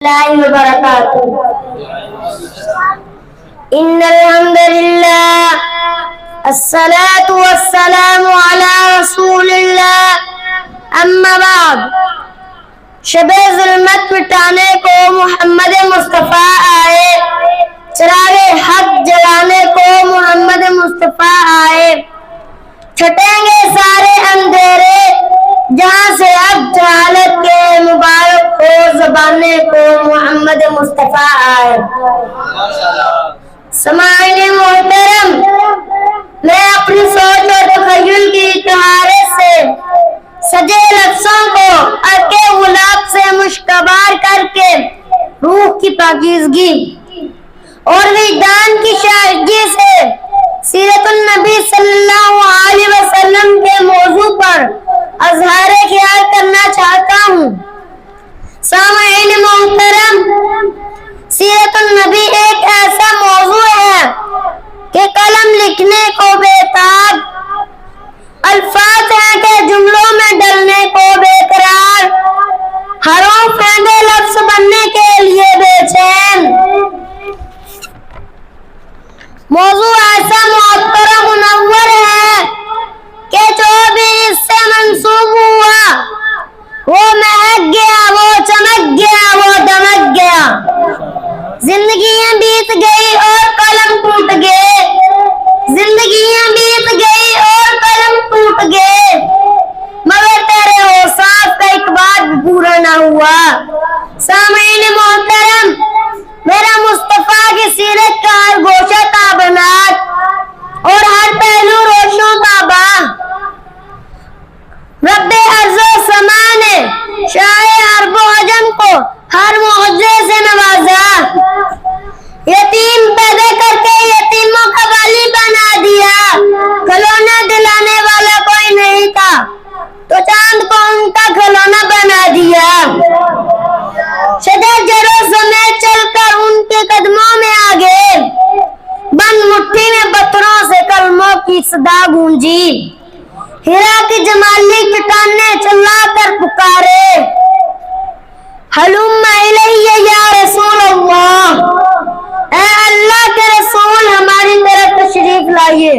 وبرکاتہ ان الحمدللہ الصلاة والسلام علی رسول اللہ اما بعد شب ظلمت مٹانے کو محمد مصطفیٰ آئے، چراغ حق جلانے کو محمد مصطفیٰ آئے، چھٹیں گے سارے اندھیرے جہاں سے اب جہالت کے مبارک ہو زبانے کو محمد مصطفیٰ آئے۔ سامعین محترم، میں اپنی سوچ اور تخیل کی طہارت سے سجے لفظوں کو عرق غلاب سے مشکبار کر کے روح کی پاکیزگی اور وجدان کی شائستگی سے سیرت النبی صلی اللہ علیہ وسلم کے موضوع پر اظہار خیال کرنا چاہتا ہوں۔ سامعین محترم، سیرت النبی ایک ایسا موضوع ہے کہ قلم لکھنے کو بےتاب، الفاظ ہیں کہ جملوں میں ڈلنے کو بے قرار، حروف ہیں کہ لفظ بننے کے لیے بے چین۔ موضوع ایسا معطر و منور ہے کہ جو بھی اس سے منسوب ہوا وہ مہک گیا، وہ چمک گیا، وہ دمک گیا۔ زندگیاں بیت گئی اور قلم ٹوٹ گئے، زندگیاں بیت گئی اور قلم ٹوٹ گئے، مگر تیرے اوصاف کا ایک بات بھی پورا نہ ہوا۔ سامعین محترم، میرا مصطفیٰ کی سیرت کا ہر گوشہ تابناک اور ہر پہلو روشن و تاباں۔ رب ارض و سما نے شاہ عرب و عجم کو ہر معجزے سے نوازا، یتیم پیدا کر کے یتیموں کا والی بنا دیا، کھلونا دلانے والا کوئی نہیں تھا تو چاند کو ان کا کھلونا بنا دیا۔ شجر سمیت چل کر ان کے قدموں میں آگے، بند مٹھی میں پتھروں سے کلموں کی صدا گونجی، ہیرا کی جمالی چٹان نے چلا کر پکارے، ہلم الیہ یا رسول اللہ، اے اللہ کے رسول ہماری طرف تشریف لائیے۔